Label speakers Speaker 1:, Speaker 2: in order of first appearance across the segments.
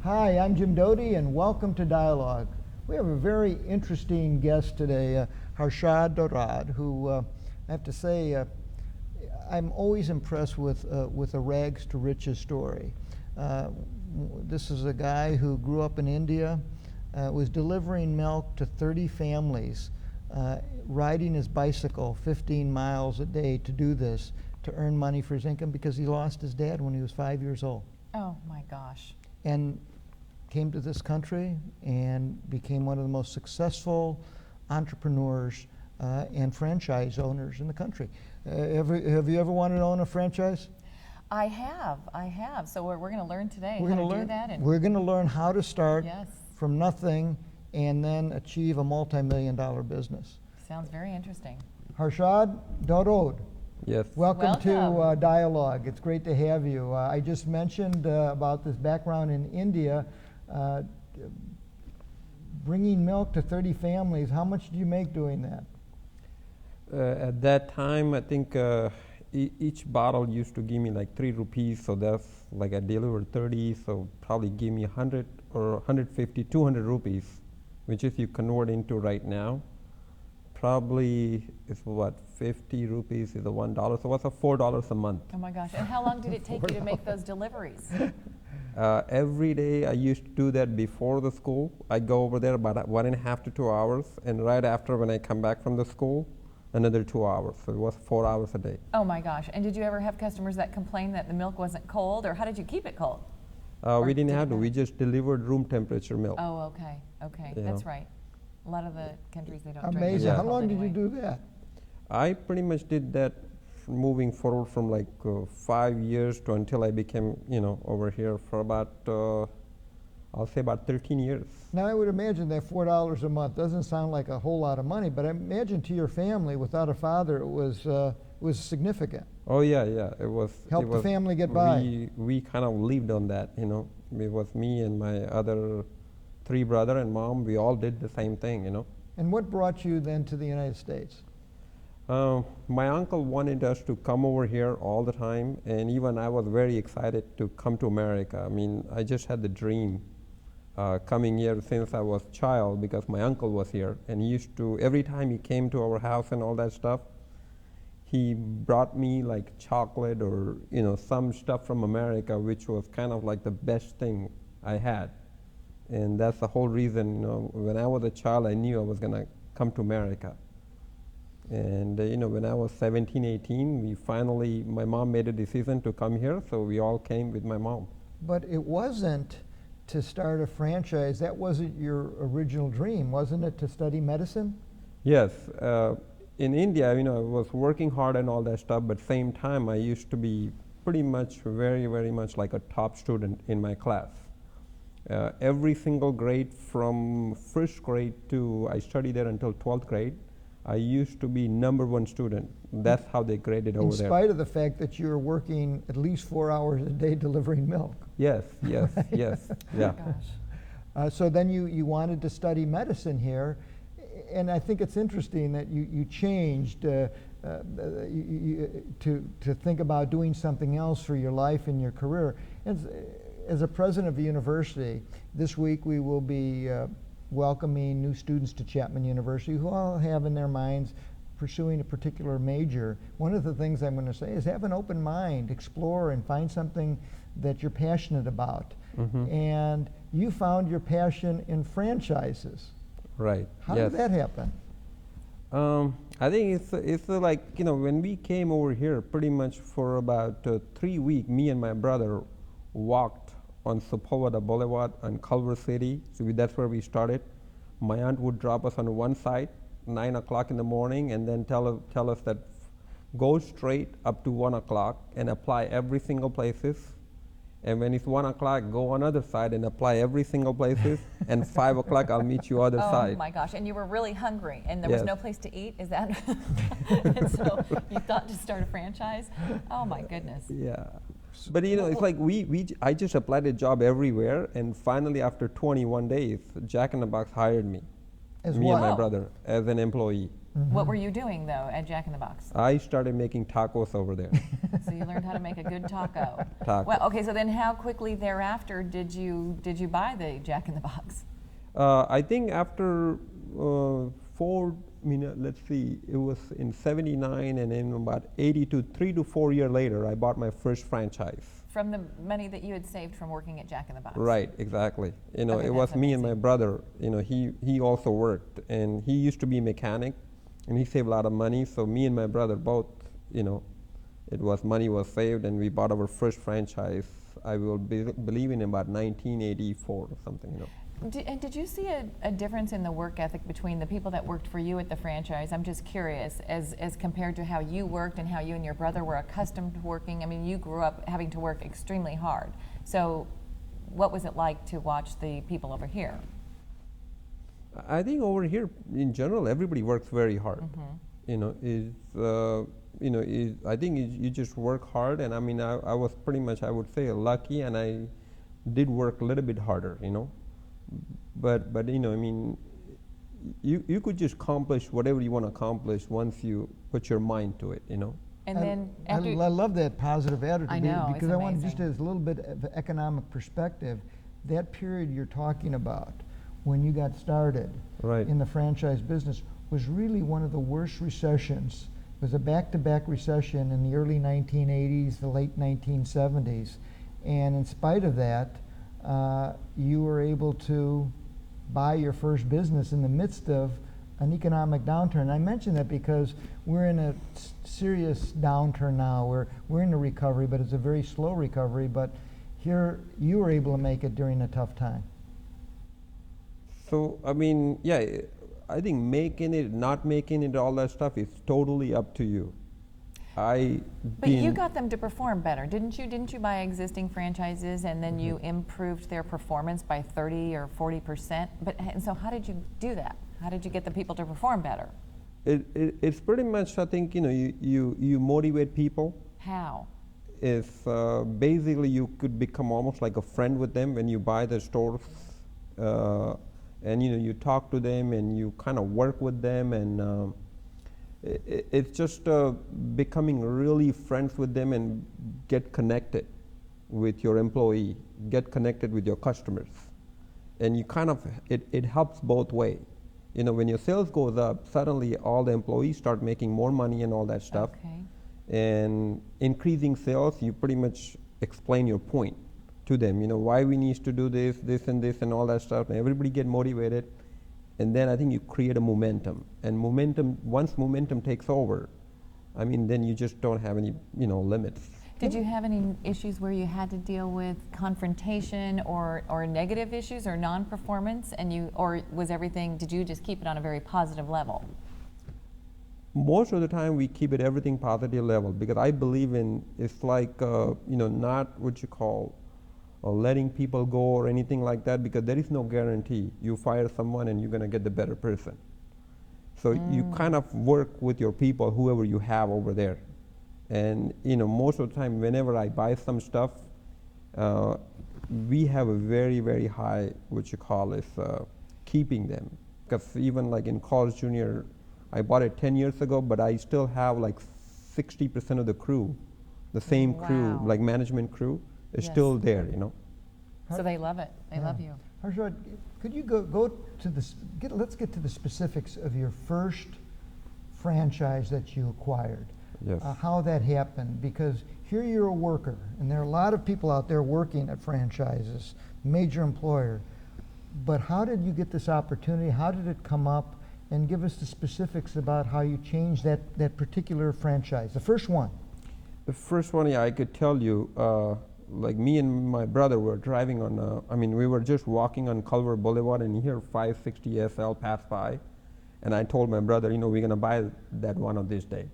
Speaker 1: Hi, I'm Jim Doti, and welcome to Dialogue. We have a very interesting guest today, Harshad Dharod, who I have to say, I'm always impressed with a rags to riches story. This is a guy who grew up in India, was delivering milk to 30 families, riding his bicycle 15 miles a day to do this, to earn money for his income because he lost his dad when he was 5 years old.
Speaker 2: Oh my gosh.
Speaker 1: And came to this country and became one of the most successful entrepreneurs and franchise owners in the country. Have you ever wanted to own a franchise?
Speaker 2: I have. So we're going to learn today
Speaker 1: We're
Speaker 2: how
Speaker 1: gonna
Speaker 2: to
Speaker 1: learn,
Speaker 2: do that.
Speaker 1: we're going to learn how to start
Speaker 2: Yes.
Speaker 1: from nothing and then achieve a multi-million-dollar business.
Speaker 2: Sounds very interesting.
Speaker 1: Harshad Dharod,
Speaker 3: Yes.
Speaker 1: welcome to
Speaker 2: Welcome.
Speaker 1: Dialogue. It's great to have you. I just mentioned about this background in India. Bringing milk to 30 families, how much do you make doing that?
Speaker 3: At that time, I think each bottle used to give me like 3 rupees, so that's like I delivered 30, so probably give me 100 or 150, 200 rupees, which if you convert into right now, probably is what, 50 rupees is a $1, so what's a $4 a month?
Speaker 2: Oh my gosh. And how long did it take you to make those deliveries?
Speaker 3: Every day I used to do that before the school. I go over there about 1.5 to 2 hours, and right after when I come back from the school, another 2 hours. So it was 4 hours a day.
Speaker 2: Oh my gosh. And did you ever have customers that complained that the milk wasn't cold, or how did you keep it cold?
Speaker 3: We didn't have to.
Speaker 2: didn't
Speaker 3: We just delivered room temperature milk.
Speaker 2: Oh, okay. Okay.
Speaker 3: You
Speaker 2: That's
Speaker 3: know.
Speaker 2: right. A lot of the countries, they don't drink
Speaker 1: Amazing.
Speaker 2: milk
Speaker 1: How
Speaker 2: cold
Speaker 1: long did you
Speaker 2: anyway.
Speaker 1: do that?
Speaker 3: I pretty much did that moving forward from like 5 years to until I became, over here for about, I'll say about 13 years.
Speaker 1: Now, I would imagine that $4 a month doesn't sound like a whole lot of money, but I imagine to your family, without a father, it was significant.
Speaker 3: Oh yeah, it was.
Speaker 1: Helped
Speaker 3: it
Speaker 1: the
Speaker 3: was,
Speaker 1: family get by.
Speaker 3: We kind of lived on that, It was me and my other 3 brother and mom. We all did the same thing,
Speaker 1: And what brought you then to the United States?
Speaker 3: My uncle wanted us to come over here all the time, and even I was very excited to come to America. I mean, I just had the dream coming here since I was a child because my uncle was here, and he used to, every time he came to our house and all that stuff, he brought me like chocolate or, some stuff from America, which was kind of like the best thing I had. And that's the whole reason, when I was a child, I knew I was going to come to America. And, when I was 17, 18, my mom made a decision to come here, so we all came with my mom.
Speaker 1: But it wasn't to start a franchise. That wasn't your original dream, wasn't it, to study medicine?
Speaker 3: Yes. In India, I was working hard and all that stuff, but same time, I used to be pretty much very, very much like a top student in my class. Every single grade from first grade to, I studied there until 12th grade, I used to be number 1 student. That's how they graded over there.
Speaker 1: In spite of the fact that you were working at least 4 hours a day delivering milk.
Speaker 3: Yes, yes. Yeah.
Speaker 2: Gosh.
Speaker 1: So then you wanted to study medicine here, and I think it's interesting that you changed to think about doing something else for your life and your career. As a president of a university, this week we will be welcoming new students to Chapman University who all have in their minds pursuing a particular major. One of the things I'm going to say is have an open mind, explore and find something that you're passionate about.
Speaker 3: Mm-hmm.
Speaker 1: And you found your passion in franchises.
Speaker 3: Right.
Speaker 1: How
Speaker 3: yes.
Speaker 1: did that happen?
Speaker 3: I think it's like, when we came over here, pretty much for about 3 weeks, me and my brother walked on Sepulveda Boulevard in Culver City. So that's where we started. My aunt would drop us on one side, 9 o'clock in the morning, and then tell us that go straight up to 1 o'clock and apply every single places. And when it's 1 o'clock, go on other side and apply every single places. And 5 o'clock, I'll meet you other side.
Speaker 2: Oh my gosh. And you were really hungry, and there was
Speaker 3: Yes.
Speaker 2: no place to eat? Is that? And so you thought to start a franchise? Oh my goodness.
Speaker 3: Yeah. But it's like I just applied a job everywhere, and finally after 21 days, Jack in the Box hired me.
Speaker 1: As
Speaker 3: me
Speaker 1: what?
Speaker 3: and my
Speaker 2: Oh.
Speaker 3: brother, as an employee.
Speaker 2: What were you doing though at Jack in the Box?
Speaker 3: I started making tacos over there.
Speaker 2: So you learned how to make a good taco.
Speaker 3: Taco.
Speaker 2: Well, okay, so then how quickly thereafter did you buy the Jack in the Box?
Speaker 3: I think after let's see, it was in 79, and in about 82, 3 to 4 years later, I bought my first franchise.
Speaker 2: From the money that you had saved from working at Jack in the Box?
Speaker 3: Right, exactly. You know,
Speaker 2: Okay,
Speaker 3: it was
Speaker 2: that's
Speaker 3: me and my
Speaker 2: amazing.
Speaker 3: brother. You know, he also worked, and he used to be a mechanic, and he saved a lot of money. So me and my brother both, you know, money was saved, and we bought our first franchise. I will believe in about 1984 or something. You know.
Speaker 2: And did you see a difference in the work ethic between the people that worked for you at the franchise? I'm just curious, as compared to how you worked and how you and your brother were accustomed to working. I mean, you grew up having to work extremely hard. So what was it like to watch the people over here?
Speaker 3: I think over here, in general, everybody works very hard. You know, I think you just work hard, and I mean, I was pretty much, I would say, lucky, and I did work a little bit harder, you know. But you know, I mean, you could just accomplish whatever you want to accomplish once you put your mind to it, you know.
Speaker 2: And then
Speaker 1: I
Speaker 2: after
Speaker 1: love that positive attitude.
Speaker 2: I know, it's
Speaker 1: because I want just
Speaker 2: amazing.
Speaker 1: as a little bit of economic perspective, that period you're talking about when you got started
Speaker 3: Right.
Speaker 1: in the franchise business was really one of the worst recessions. It was a back-to-back recession in the early 1980s, the late 1970s. And in spite of that, you were able to buy your first business in the midst of an economic downturn. I mention that because we're in a serious downturn now. We're in a recovery, but it's a very slow recovery. But here, you were able to make it during a tough time.
Speaker 3: So I mean, yeah, I think making it, not making it, all that stuff is totally up to you.
Speaker 2: But you got them to perform better, didn't you? Didn't you buy existing franchises and then you improved their performance by 30 or 40%? And so how did you do that? How did you get the people to perform better?
Speaker 3: It's pretty much, I think, you know, you motivate people.
Speaker 2: How?
Speaker 3: If basically you could become almost like a friend with them when you buy the stores, and you know, you talk to them and you kind of work with them, and it's just becoming really friends with them and get connected with your employee, get connected with your customers, and you kind of, it helps both ways. You know, when your sales goes up, suddenly all the employees start making more money and all that stuff.
Speaker 2: Okay.
Speaker 3: And increasing sales, you pretty much explain your point to them, you know, why we need to do this, this and this and all that stuff, and everybody get motivated. And then I think you create a momentum. And once momentum takes over, I mean, then you just don't have any, you know, limits.
Speaker 2: Did you have any issues where you had to deal with confrontation or negative issues or non-performance, or was everything, did you just keep it on a very positive level?
Speaker 3: Most of the time we keep it everything positive level, because I believe in, it's like, you know, not what you call letting people go or anything like that, because there is no guarantee. You fire someone and you're going to get the better person. So you kind of work with your people, whoever you have over there. And you know, most of the time, whenever I buy some stuff, we have a very, very high, what you call is keeping them. Because even like in College Junior, I bought it 10 years ago, but I still have like 60% of the crew, the same crew,
Speaker 2: Wow.
Speaker 3: like management crew, is
Speaker 2: Yes.
Speaker 3: still there, you know.
Speaker 2: So they love it. They love you.
Speaker 1: Harshad, could you go to this? Let's get to the specifics of your first franchise that you acquired.
Speaker 3: Yes.
Speaker 1: How that happened, because here you're a worker, and there are a lot of people out there working at franchises, major employer. But how did you get this opportunity? How did it come up? And give us the specifics about how you changed that particular franchise, the first one.
Speaker 3: The first one, yeah, I could tell you, like me and my brother were driving on, we were just walking on Culver Boulevard, and here 560 SL passed by. And I told my brother, you know, we're going to buy that one on this day.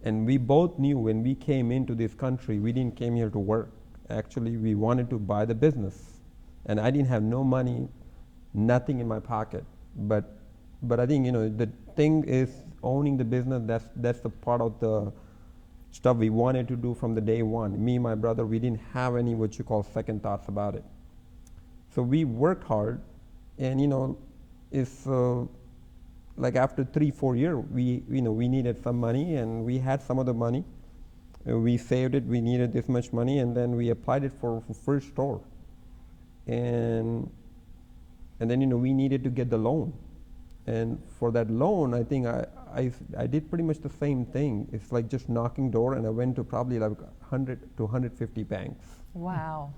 Speaker 3: And we both knew when we came into this country, we didn't came here to work. Actually, we wanted to buy the business. And I didn't have no money, nothing in my pocket. But I think, you know, the thing is owning the business, that's the part of the stuff we wanted to do from the day one. Me and my brother, we didn't have any what you call second thoughts about it. So we worked hard, and you know, it's like after 3-4 years, we needed some money, and we had some of the money, We saved it. We needed this much money, and then we applied it for first store. And then we needed to get the loan. And for that loan, I think I did pretty much the same thing. It's like just knocking door, and I went to probably like 100 to 150 banks.
Speaker 2: Wow.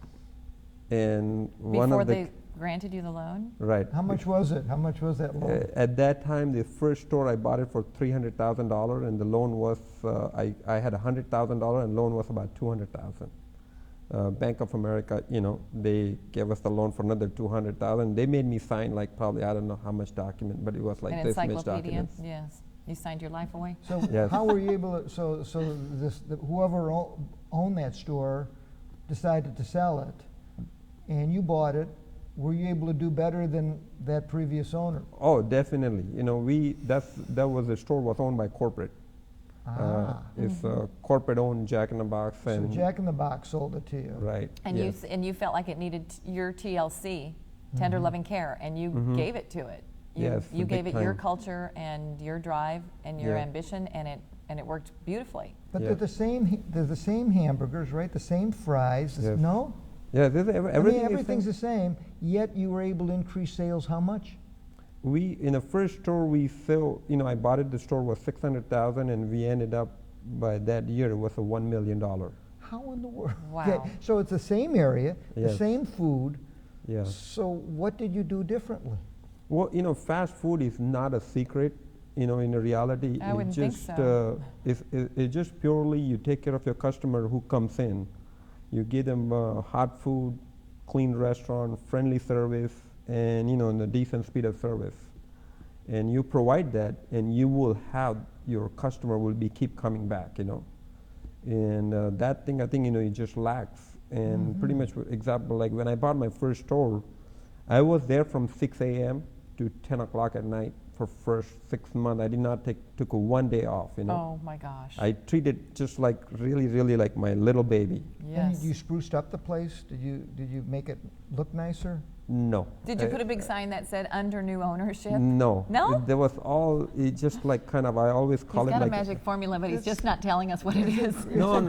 Speaker 3: And
Speaker 2: Before they granted you the loan?
Speaker 3: Right.
Speaker 1: How much was it? How much was that loan?
Speaker 3: At that time, the first store I bought it for $300,000, and the loan was I had $100,000, and loan was about $200,000. Bank of America, they gave us the loan for another $200,000. They made me sign like probably I don't know how much document, but it was like
Speaker 2: An
Speaker 3: this much
Speaker 2: encyclopedia?
Speaker 3: documents.
Speaker 2: Yes. You signed your life away?
Speaker 1: So
Speaker 3: Yes.
Speaker 1: how were you able to, so whoever owned that store decided to sell it, and you bought it, were you able to do better than that previous owner?
Speaker 3: Oh, definitely. That was the store was owned by corporate. It's corporate-owned Jack in the Box,
Speaker 1: So
Speaker 3: and
Speaker 1: Jack in the Box sold it to you.
Speaker 3: right.
Speaker 2: And
Speaker 3: yes.
Speaker 2: you felt like it needed your TLC, tender loving care, and you gave it to it.
Speaker 3: Yes,
Speaker 2: You
Speaker 3: big
Speaker 2: gave it your
Speaker 3: time.
Speaker 2: culture and your drive and your
Speaker 3: Yeah.
Speaker 2: ambition, and it worked beautifully.
Speaker 1: But
Speaker 3: Yeah.
Speaker 1: they're the same hamburgers, right? The same fries.
Speaker 3: Yes.
Speaker 1: No?
Speaker 3: Yeah, everything.
Speaker 1: Everything's the same, yet you were able to increase sales how much?
Speaker 3: We in the first store we sell. I bought it. The store was $600,000, and we ended up by that year it was a $1 million.
Speaker 1: How in the world?
Speaker 2: Wow.
Speaker 1: Okay, so it's the same area, the
Speaker 3: Yes.
Speaker 1: same food.
Speaker 3: Yeah.
Speaker 1: So what did you do differently?
Speaker 3: Well, fast food is not a secret. In reality,
Speaker 2: I wouldn't think
Speaker 3: just
Speaker 2: so.
Speaker 3: it's just purely you take care of your customer who comes in. You give them hot food, clean restaurant, friendly service, and and a decent speed of service. And you provide that, and you will have your customer will be keep coming back. And that thing I think it just lacks. And pretty much for example, like when I bought my first store, I was there from 6 a.m. to 10 o'clock at night for first 6 months. I did not took one day off.
Speaker 2: Oh my gosh.
Speaker 3: I treated just like really like my little baby.
Speaker 2: Yes.
Speaker 1: And you spruced up the place? Did you make it look nicer?
Speaker 3: No.
Speaker 2: Did you put a big sign that said under new ownership?
Speaker 3: No.
Speaker 2: No?
Speaker 3: There was it just like kind of I always call
Speaker 2: He's
Speaker 3: it
Speaker 2: got
Speaker 3: like
Speaker 2: a magic formula, but he's just not telling us what it is.
Speaker 3: no,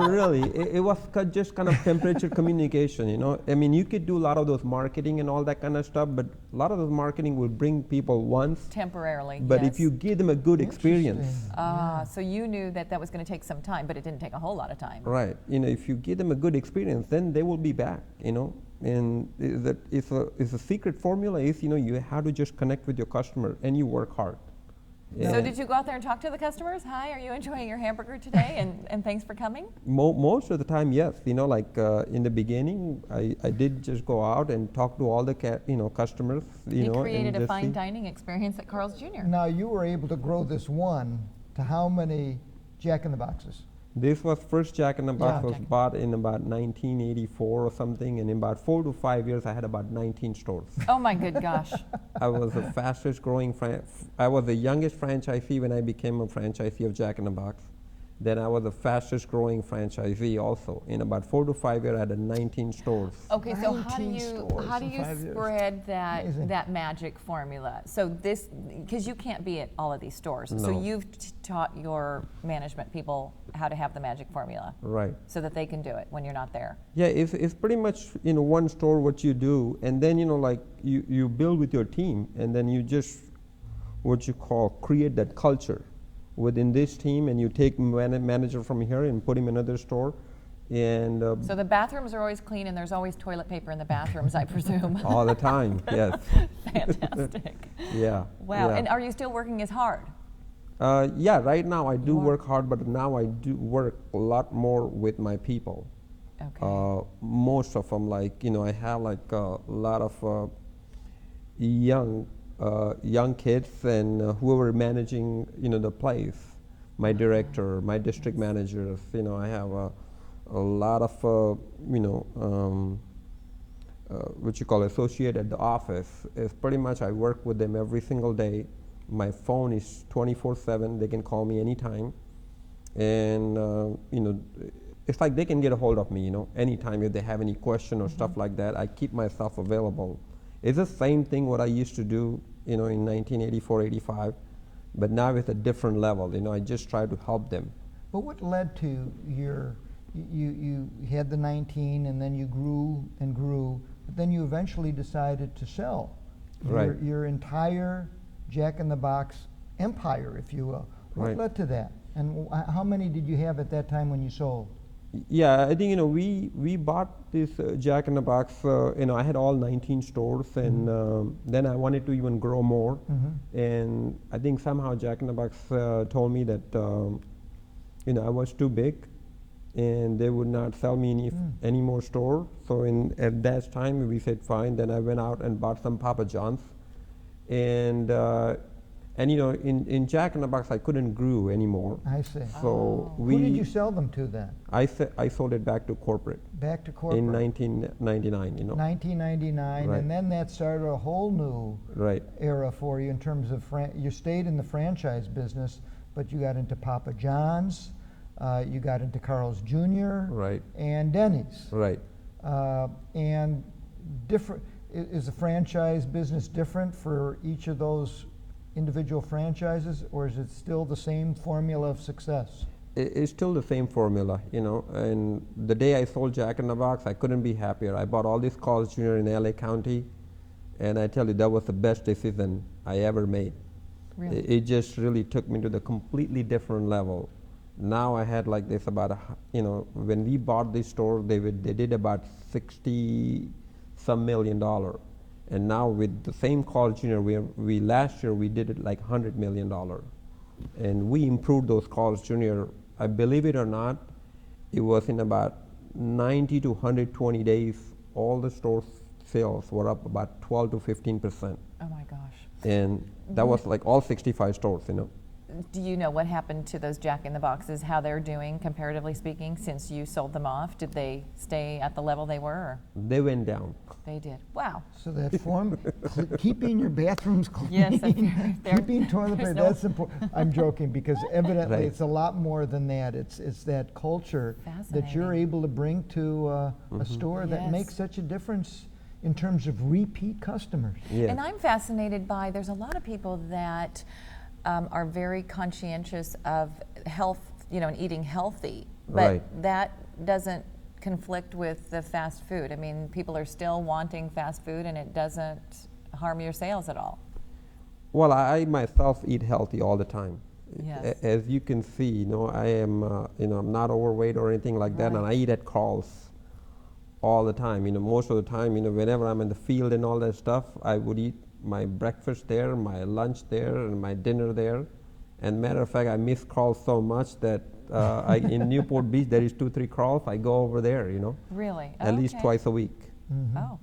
Speaker 3: really. It was just kind of temperature communication, I mean, you could do a lot of those marketing and all that kind of stuff, but a lot of those marketing will bring people once.
Speaker 2: Temporarily,
Speaker 3: But
Speaker 2: yes.
Speaker 3: if you give them a good experience,
Speaker 2: So you knew that was going to take some time, but it didn't take a whole lot of time.
Speaker 3: right, if you give them a good experience, then they will be back, And it's a secret formula is, you have to just connect with your customer and you work hard.
Speaker 2: So did you go out there and talk to the customers? Hi, are you enjoying your hamburger today? And thanks for coming?
Speaker 3: Most of the time, yes. Like in the beginning, I did just go out and talk to all the customers.
Speaker 2: You
Speaker 3: and
Speaker 2: created a
Speaker 3: just
Speaker 2: fine
Speaker 3: see.
Speaker 2: dining experience at Carl's Jr.
Speaker 1: Now you were able to grow this one to how many Jack in the Boxes?
Speaker 3: This was first Jack in the Box
Speaker 1: Yeah.
Speaker 3: was bought in about 1984 or something, and in about 4 to 5 years, I had about 19 stores.
Speaker 2: Oh my good gosh.
Speaker 3: I was the fastest growing. I was the youngest franchisee when I became a franchisee of Jack in the Box. Then I was the fastest growing franchisee also. In about 4 to 5 years, I had 19 stores.
Speaker 2: Okay, so how do
Speaker 1: 19
Speaker 2: you
Speaker 1: stores in 5 years.
Speaker 2: spread
Speaker 1: Amazing.
Speaker 2: that magic formula? So this, because you can't be at all of these stores, so
Speaker 3: No.
Speaker 2: you've taught your management people how to have the magic formula
Speaker 3: Right.
Speaker 2: so that they can do it when you're not there.
Speaker 3: Yeah, it's pretty much one store what you do, and then like you build with your team, and then you just what you call create that culture within this team, and you take manager from here and put him in another store, and
Speaker 2: So the bathrooms are always clean and there's always toilet paper in the bathrooms, I presume.
Speaker 3: all the time. Yes.
Speaker 2: Fantastic.
Speaker 3: Yeah.
Speaker 2: Wow.
Speaker 3: Yeah.
Speaker 2: And are you still working as hard?
Speaker 3: Yeah. Right now I do
Speaker 2: You are?
Speaker 3: work hard, but now I do work a lot more with my people.
Speaker 2: Okay.
Speaker 3: Most of them, like I have like a lot of young kids and whoever managing the place, my director, my district managers. I have a lot of what you call associate at the office. It's pretty much I work with them every single day. My phone is 24/7. They can call me anytime, and it's like they can get a hold of me, anytime if they have any question or stuff like that. I keep myself available. It's the same thing what I used to do, in 1984, 85, but now it's a different level. I just try to help them
Speaker 1: But what led to you had the 19 and then you grew and grew, but then you eventually decided to sell
Speaker 3: Right.
Speaker 1: your entire Jack in the Box empire, if you will. What
Speaker 3: Right.
Speaker 1: led to that? And how many did you have at that time when you sold?
Speaker 3: Yeah, I think we bought this Jack in the Box. I had all 19 stores, and then I wanted to even grow more. And I think somehow Jack in the Box told me that I was too big, and they would not sell me any more store. So at that time we said fine. Then I went out and bought some Papa John's, and in Jack in the Box I couldn't grow anymore.
Speaker 1: I see.
Speaker 3: So
Speaker 1: Who did you sell them to then?
Speaker 3: I sold it back to corporate
Speaker 1: Back to corporate?
Speaker 3: in 1999.
Speaker 1: 1999,
Speaker 3: Right.
Speaker 1: and then that started a whole new
Speaker 3: Right.
Speaker 1: era for you in terms of you stayed in the franchise business, but you got into Papa John's, you got into Carl's Jr.
Speaker 3: Right.
Speaker 1: and Denny's.
Speaker 3: Right.
Speaker 1: And different is the franchise business different for each of those individual franchises, or is it still the same formula of success?
Speaker 3: It's still the same formula, and the day I sold Jack in the Box, I couldn't be happier. I bought all these Carl's Jr. in LA County, and I tell you, that was the best decision I ever made.
Speaker 2: Really?
Speaker 3: It just really took me to the completely different level. Now I had like this about, when we bought this store, they did about $60-some million. And now with the same Carl's Jr., we last year we did it like $100 million. And we improved those Carl's Jr. I believe it or not, it was in about 90 to 120 days, all the store sales were up about 12 to 15%.
Speaker 2: Oh my gosh.
Speaker 3: And that was like all 65 stores,
Speaker 2: Do you know what happened to those Jack in the Boxes, how they're doing comparatively speaking since you sold them off? Did they stay at the level they were? Or?
Speaker 3: They went down.
Speaker 2: They did. Wow.
Speaker 1: So that keeping your bathrooms clean,
Speaker 2: Yes,
Speaker 1: keeping toilet paper,
Speaker 2: no-
Speaker 1: that's important. I'm joking, because evidently
Speaker 3: Right.
Speaker 1: it's a lot more than that. It's that culture that you're
Speaker 2: Fascinating.
Speaker 1: able to bring to a store that
Speaker 2: Yes.
Speaker 1: makes such a difference in terms of repeat customers.
Speaker 3: Yeah.
Speaker 2: And I'm fascinated by, there's a lot of people that are very conscientious of health, and eating healthy, but
Speaker 3: Right.
Speaker 2: that doesn't conflict with the fast food. I mean, people are still wanting fast food and it doesn't harm your sales at all.
Speaker 3: Well, I myself eat healthy all the time.
Speaker 2: Yes.
Speaker 3: As you can see, I am, I'm not overweight or anything like that, and I
Speaker 2: Right.
Speaker 3: eat at Carl's all the time. Most of the time, whenever I'm in the field and all that stuff, I would eat my breakfast there, my lunch there, and my dinner there. And matter of fact, I miss Carl's so much that in Newport Beach there is 2-3 Carl's. I go over there,
Speaker 2: Really?
Speaker 3: at least
Speaker 2: Okay.
Speaker 3: twice a week.
Speaker 2: Oh.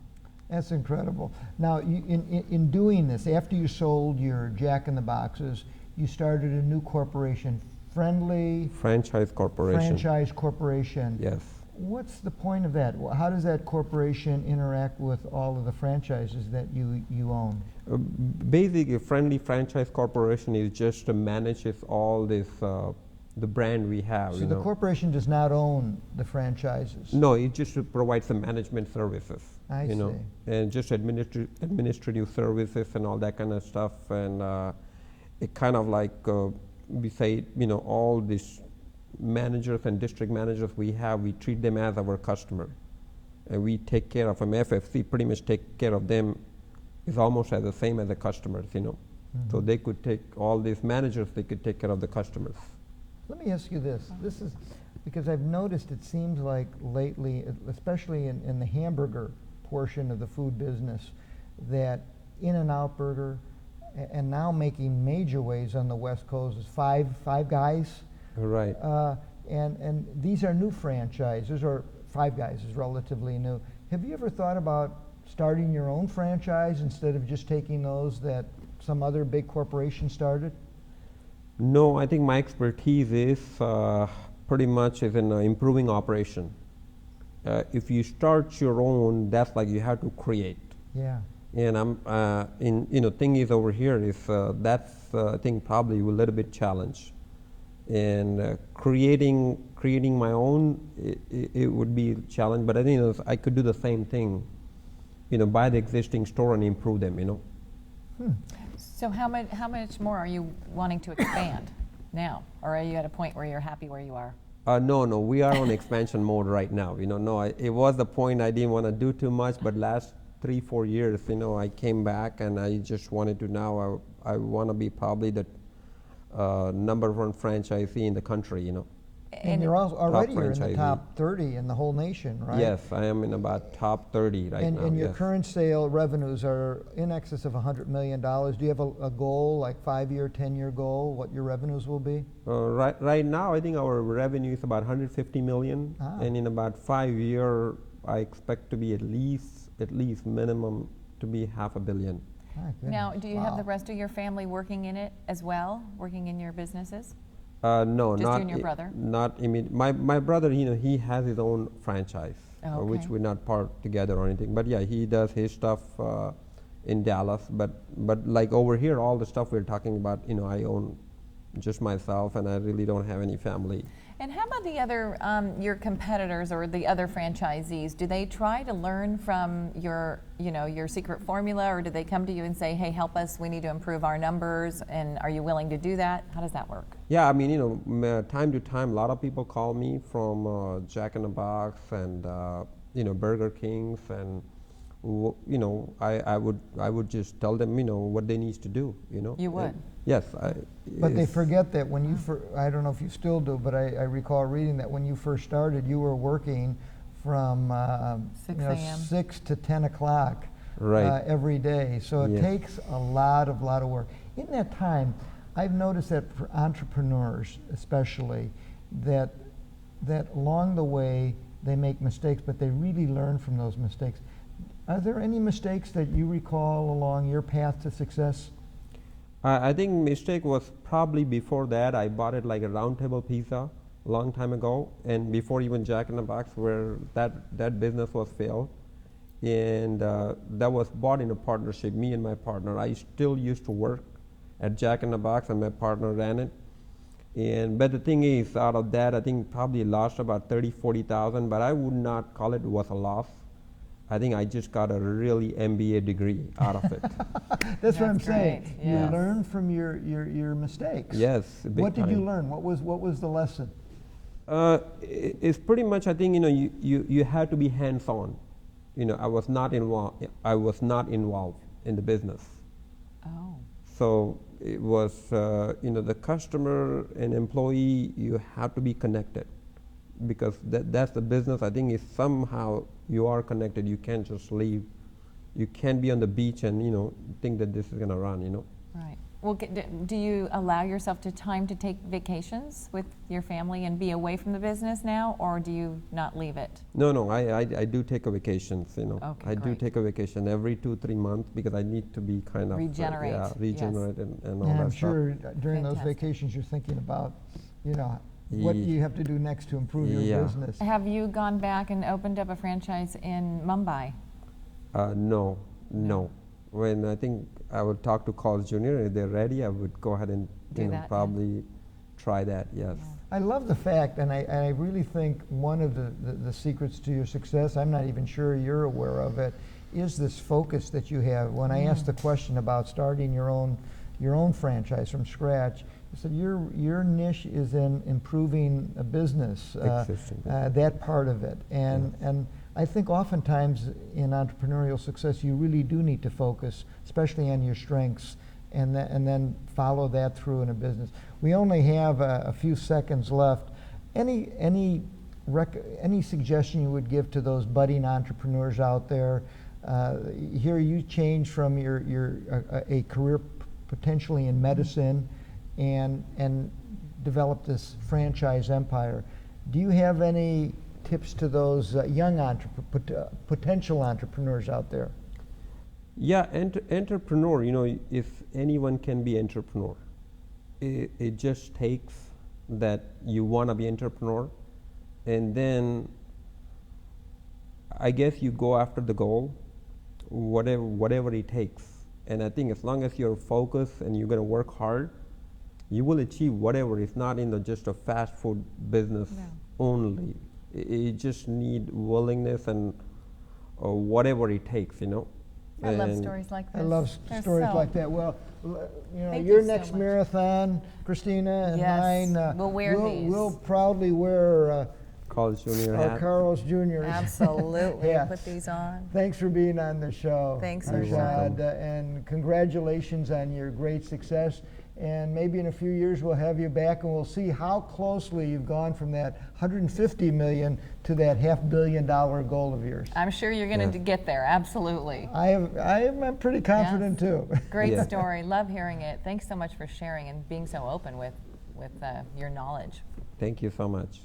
Speaker 1: That's incredible. Now, in doing this, after you sold your Jack in the Boxes, you started a new corporation, Friendly
Speaker 3: Franchise corporation.
Speaker 1: Franchise Corporation.
Speaker 3: Yes.
Speaker 1: What's the point of that? How does that corporation interact with all of the franchises that you own?
Speaker 3: Basically, a Friendly Franchise Corporation is just to manages all this, the brand we have.
Speaker 1: So the corporation does not own the franchises?
Speaker 3: No, it just provides some management services.
Speaker 1: I
Speaker 3: you know,
Speaker 1: see.
Speaker 3: and just administrative services and all that kind of stuff. And it kind of like we say, all these managers and district managers we have, we treat them as our customer, and we take care of them. FFC pretty much take care of them is almost as the same as the customers, So they could take all these managers, they could take care of the customers.
Speaker 1: Let me ask you this. This is because I've noticed it seems like lately, especially in the hamburger portion of the food business, that In-N-Out Burger and now making major waves on the West Coast is Five Guys.
Speaker 3: Right.
Speaker 1: And these are new franchises, or Five Guys is relatively new. Have you ever thought about starting your own franchise instead of just taking those that some other big corporation started?
Speaker 3: No, I think my expertise is pretty much is in improving operation. If you start your own, that's like you have to create.
Speaker 1: Yeah.
Speaker 3: And thing is over here is that's I think probably a little bit challenge. And creating my own, it would be a challenge. But I think I could do the same thing, buy the existing store and improve them.
Speaker 2: So how much more are you wanting to expand? now? Or are you at a point where you're happy where you are?
Speaker 3: No, we are on expansion mode right now. It was the point I didn't want to do too much, but last 3-4 years, I came back and I just wanted to now, I want to be probably the #1 franchisee in the country,
Speaker 1: And you're also already you're in the
Speaker 3: franchisee.
Speaker 1: top 30 in the whole nation, right?
Speaker 3: Yes, I am in about top 30 right now.
Speaker 1: And your
Speaker 3: yes.
Speaker 1: current sale revenues are in excess of $100 million. Do you have a goal, like 5-year, 10-year goal, what your revenues will be?
Speaker 3: Right now, I think our revenue is about 150 million, and in about 5 years, I expect to be at least minimum to be $500 million.
Speaker 1: My
Speaker 2: Now,
Speaker 1: goodness,
Speaker 2: do you have the
Speaker 1: wow.
Speaker 2: rest of your family working in it as well, working in your businesses?
Speaker 3: No,
Speaker 2: Just
Speaker 3: not
Speaker 2: you and your brother?
Speaker 3: Not immediate. My brother, he has his own franchise,
Speaker 2: Oh,
Speaker 3: which
Speaker 2: okay.
Speaker 3: we're not part together or anything. But yeah, he does his stuff in Dallas. But like over here, all the stuff we're talking about, I own just myself, and I really don't have any family.
Speaker 2: And how about the other, your competitors or the other franchisees? Do they try to learn from your secret formula, or do they come to you and say, hey, help us, we need to improve our numbers, and are you willing to do that? How does that work?
Speaker 3: Yeah, I mean, time to time, a lot of people call me from Jack in the Box and Burger Kings, and I would just tell them what they need to do.
Speaker 2: You would?
Speaker 3: Yes.
Speaker 1: But they forget that when you I don't know if you still do, but I recall reading that when you first started, you were working from
Speaker 2: 6 a.m.
Speaker 1: 6 to 10 o'clock
Speaker 3: Right.
Speaker 1: every day. So it
Speaker 3: Yes.
Speaker 1: takes a lot of work. In that time, I've noticed that for entrepreneurs especially, that along the way they make mistakes, but they really learn from those mistakes. Are there any mistakes that you recall along your path to success?
Speaker 3: I think mistake was probably before that. I bought it like a round table pizza a long time ago, and before even Jack in the Box, where that business was failed, and that was bought in a partnership. Me and my partner. I still used to work at Jack in the Box, and my partner ran it. But the thing is, out of that, I think probably lost about 30,000-40,000. But I would not call it was a loss. I think I just got a really MBA degree out of it.
Speaker 1: That's what I'm
Speaker 2: That's
Speaker 1: saying.
Speaker 2: great,
Speaker 1: You
Speaker 2: yes.
Speaker 1: learn from your mistakes.
Speaker 3: Yes. big
Speaker 1: What did you
Speaker 3: time.
Speaker 1: learn? What was the lesson?
Speaker 3: It's pretty much, I think, you have to be hands-on. I was not involved in the business.
Speaker 2: Oh.
Speaker 3: So it was, the customer and employee, you have to be connected, because that's the business. I think is somehow you are connected. You can't just leave. You can't be on the beach and, think that this is going to run,
Speaker 2: Right. Well, do you allow yourself time to take vacations with your family and be away from the business now, or do you not leave it?
Speaker 3: No, I do take a vacations,
Speaker 2: Okay,
Speaker 3: I do
Speaker 2: great.
Speaker 3: take a vacation every 2-3 months, because I need to be kind of
Speaker 2: Regenerate, yes.
Speaker 3: regenerate and all
Speaker 1: And
Speaker 3: that
Speaker 1: I'm
Speaker 3: stuff.
Speaker 1: sure during those
Speaker 2: Fantastic.
Speaker 1: vacations you're thinking about, what do you have to do next to improve your
Speaker 3: Yeah.
Speaker 1: business?
Speaker 2: Have you gone back and opened up a franchise in Mumbai?
Speaker 3: No. When I think I would talk to Carl's Jr., if they're ready, I would go ahead and
Speaker 2: Do that, yeah.
Speaker 3: probably try that. Yes.
Speaker 1: I love the fact, and I really think one of the secrets to your success, I'm not even sure you're aware of it, is this focus that you have. When I asked the question about starting your own franchise from scratch, you said your niche is in improving a business,
Speaker 3: Existing.
Speaker 1: that part of it, and I think oftentimes in entrepreneurial success you really do need to focus, especially on your strengths, and then follow that through in a business. We only have a few seconds left. Any suggestion you would give to those budding entrepreneurs out there? Here you change from a career potentially in medicine and develop this franchise empire. Do you have any tips to those young potential entrepreneurs out there?
Speaker 3: Yeah, entrepreneur, if anyone can be entrepreneur, it just takes that you want to be entrepreneur, and then I guess you go after the goal, whatever it takes. And I think as long as you're focused and you're going to work hard, you will achieve whatever. It's not in just a fast food business only. You just need willingness and whatever it takes,
Speaker 2: I love
Speaker 3: And
Speaker 2: stories like this.
Speaker 1: I love
Speaker 2: They're
Speaker 1: stories
Speaker 2: so-
Speaker 1: like that. Well,
Speaker 2: Thank
Speaker 1: your
Speaker 2: you so
Speaker 1: next
Speaker 2: much.
Speaker 1: marathon, Christina, and
Speaker 2: Yes,
Speaker 1: mine,
Speaker 2: we'll wear these.
Speaker 1: We'll proudly wear
Speaker 3: Carl's Jr.
Speaker 1: our
Speaker 3: hat.
Speaker 1: Carl's Jr.
Speaker 2: Absolutely.
Speaker 1: Yeah.
Speaker 2: Put these on.
Speaker 1: Thanks for being on the show.
Speaker 2: Thanks,
Speaker 3: You're
Speaker 1: Harshad,
Speaker 3: welcome.
Speaker 1: and congratulations on your great success. And maybe in a few years we'll have you back and we'll see how closely you've gone from that 150 million to that $500 million goal of yours.
Speaker 2: I'm sure you're going to
Speaker 3: Yeah.
Speaker 2: get there. Absolutely.
Speaker 1: I'm pretty confident too.
Speaker 2: Great
Speaker 3: Yeah.
Speaker 2: story. Love hearing it. Thanks so much for sharing and being so open with your knowledge.
Speaker 3: Thank you so much.